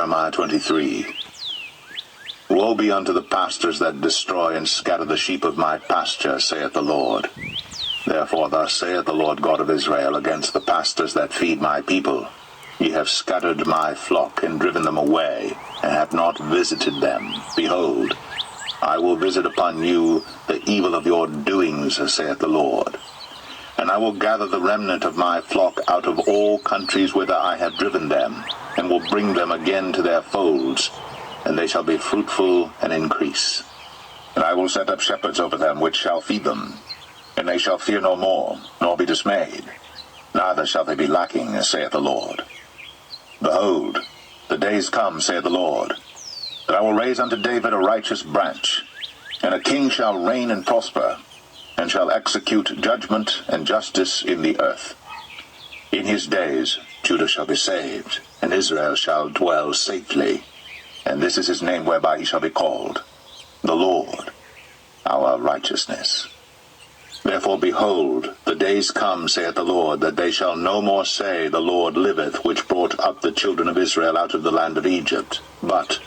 Jeremiah 23. Woe be unto the pastors that destroy and scatter the sheep of my pasture, saith the Lord. Therefore thus saith the Lord God of Israel against the pastors that feed my people. Ye have scattered my flock, and driven them away, and have not visited them. Behold, I will visit upon you the evil of your doings, saith the Lord. And I will gather the remnant of my flock out of all countries whither I have driven them, and will bring them again to their folds, and they shall be fruitful and increase. And I will set up shepherds over them, which shall feed them, and they shall fear no more, nor be dismayed, neither shall they be lacking, saith the Lord. Behold, the days come, saith the Lord, that I will raise unto David a righteous branch, and a king shall reign and prosper, and shall execute judgment and justice in the earth. In his days Judah shall be saved, and Israel shall dwell safely. And this is his name whereby he shall be called, the Lord, our righteousness. Therefore, behold, the days come, saith the Lord, that they shall no more say, The Lord liveth, which brought up the children of Israel out of the land of Egypt, but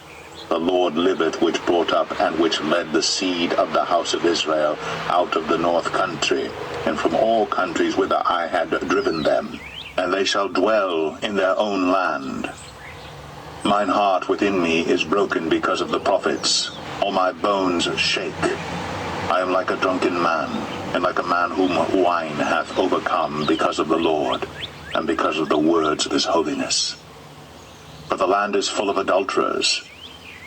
the Lord liveth, which brought up and which led the seed of the house of Israel out of the north country, and from all countries whither I had driven them, and they shall dwell in their own land. Mine heart within me is broken because of the prophets. All my bones shake. I am like a drunken man, and like a man whom wine hath overcome, because of the Lord, and because of the words of his holiness. For the land is full of adulterers.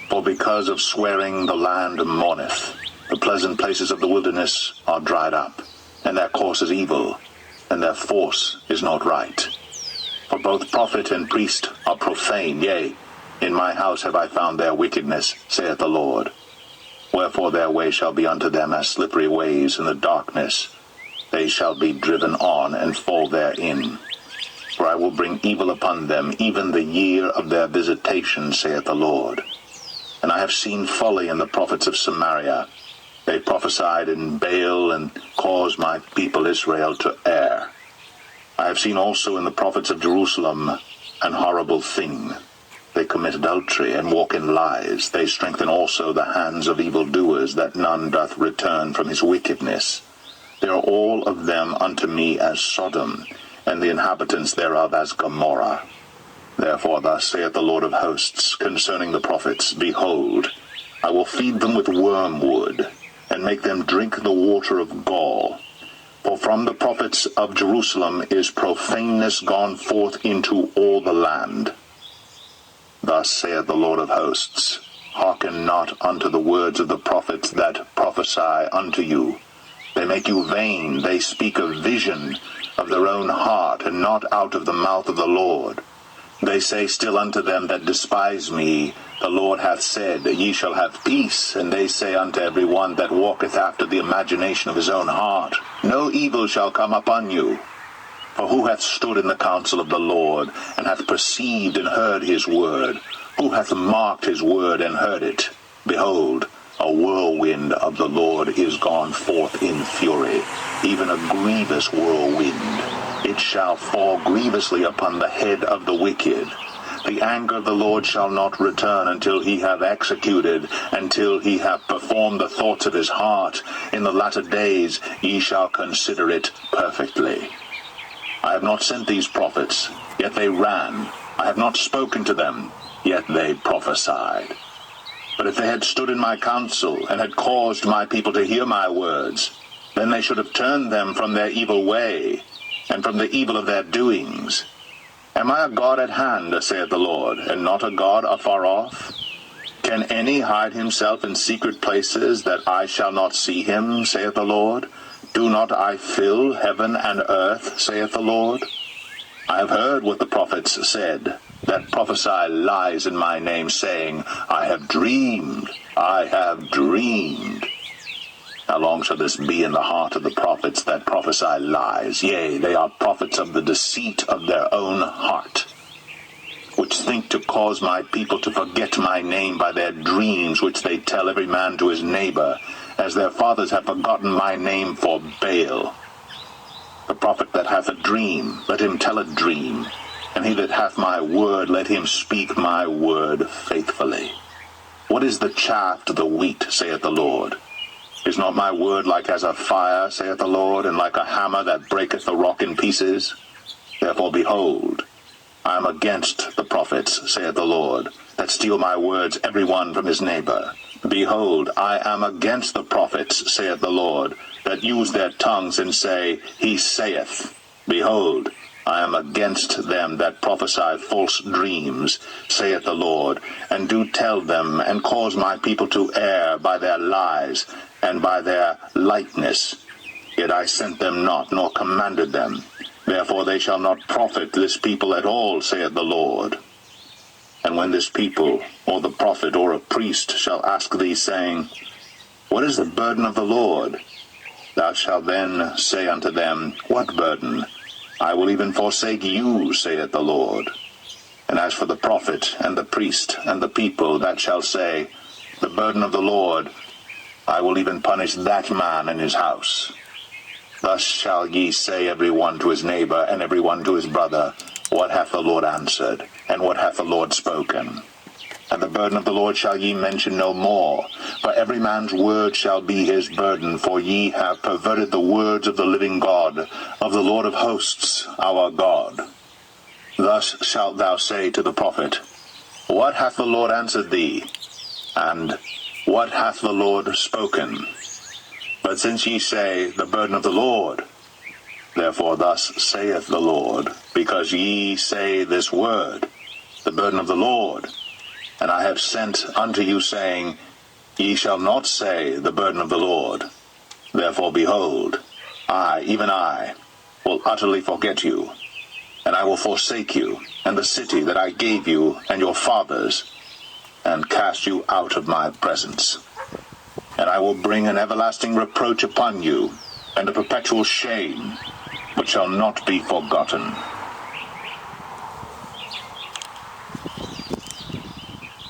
For because of swearing the land mourneth. The pleasant places of the wilderness are dried up, and their course is evil, and their force is not right. For both prophet and priest are profane, yea, in my house have I found their wickedness, saith the Lord. Wherefore their way shall be unto them as slippery ways in the darkness. They shall be driven on and fall therein. For I will bring evil upon them, even the year of their visitation, saith the Lord. And I have seen folly in the prophets of Samaria. They prophesied in Baal, and caused my people Israel to err. I have seen also in the prophets of Jerusalem an horrible thing. They commit adultery, and walk in lies. They strengthen also the hands of evildoers, that none doth return from his wickedness. They are all of them unto me as Sodom, and the inhabitants thereof as Gomorrah. Therefore thus saith the Lord of hosts concerning the prophets, Behold, I will feed them with wormwood, and make them drink the water of gall. For from the prophets of Jerusalem is profaneness gone forth into all the land. Thus saith the Lord of hosts, Hearken not unto the words of the prophets that prophesy unto you. They make you vain, they speak a vision of their own heart, and not out of the mouth of the Lord. They say still unto them that despise me, The Lord hath said, Ye shall have peace. And they say unto every one that walketh after the imagination of his own heart, No evil shall come upon you. For who hath stood in the counsel of the Lord, and hath perceived and heard his word? Who hath marked his word and heard it? Behold, a whirlwind of the Lord is gone forth in fury, even a grievous whirlwind. It shall fall grievously upon the head of the wicked. The anger of the Lord shall not return until he have executed, until he have performed the thoughts of his heart. In the latter days ye shall consider it perfectly. I have not sent these prophets, yet they ran. I have not spoken to them, yet they prophesied. But if they had stood in my counsel, and had caused my people to hear my words, then they should have turned them from their evil way, and from the evil of their doings. Am I a God at hand, saith the Lord, and not a God afar off? Can any hide himself in secret places, that I shall not see him, saith the Lord? Do not I fill heaven and earth, saith the Lord? I have heard what the prophets said, that prophesy lies in my name, saying, I have dreamed, I have dreamed. How long shall this be in the heart of the prophets that prophesy lies? Yea, they are prophets of the deceit of their own heart, which think to cause my people to forget my name by their dreams, which they tell every man to his neighbor, as their fathers have forgotten my name for Baal. The prophet that hath a dream, let him tell a dream, And he that hath my word, let him speak my word faithfully. What is the chaff to the wheat, saith the Lord? Is not my word like as a fire, saith the Lord, and like a hammer that breaketh the rock in pieces? Therefore, behold, I am against the prophets, saith the Lord, that steal my words every one from his neighbor. Behold, I am against the prophets, saith the Lord, that use their tongues and say, He saith. Behold, I am against them that prophesy false dreams, saith the Lord, and do tell them, and cause my people to err by their lies, and by their lightness. Yet I sent them not, nor commanded them. Therefore they shall not profit this people at all, saith the Lord. And when this people, or the prophet, or a priest, shall ask thee, saying, What is the burden of the Lord? Thou shalt then say unto them, What burden? I will even forsake you, saith the Lord. And as for the prophet, and the priest, and the people, that shall say, The burden of the Lord, I will even punish that man and his house. Thus shall ye say every one to his neighbor, and every one to his brother, What hath the Lord answered, and what hath the Lord spoken? And the burden of the Lord shall ye mention no more, for every man's word shall be his burden, for ye have perverted the words of the living God, of the Lord of hosts, our God. Thus shalt thou say to the prophet, What hath the Lord answered thee? And what hath the Lord spoken? But since ye say, The burden of the Lord, therefore thus saith the Lord, because ye say this word, The burden of the Lord, and I have sent unto you, saying, Ye shall not say, The burden of the Lord. Therefore, behold, I, even I, will utterly forget you, and I will forsake you, and the city that I gave you and your fathers, and cast you out of my presence. And I will bring an everlasting reproach upon you, and a perpetual shame, which shall not be forgotten.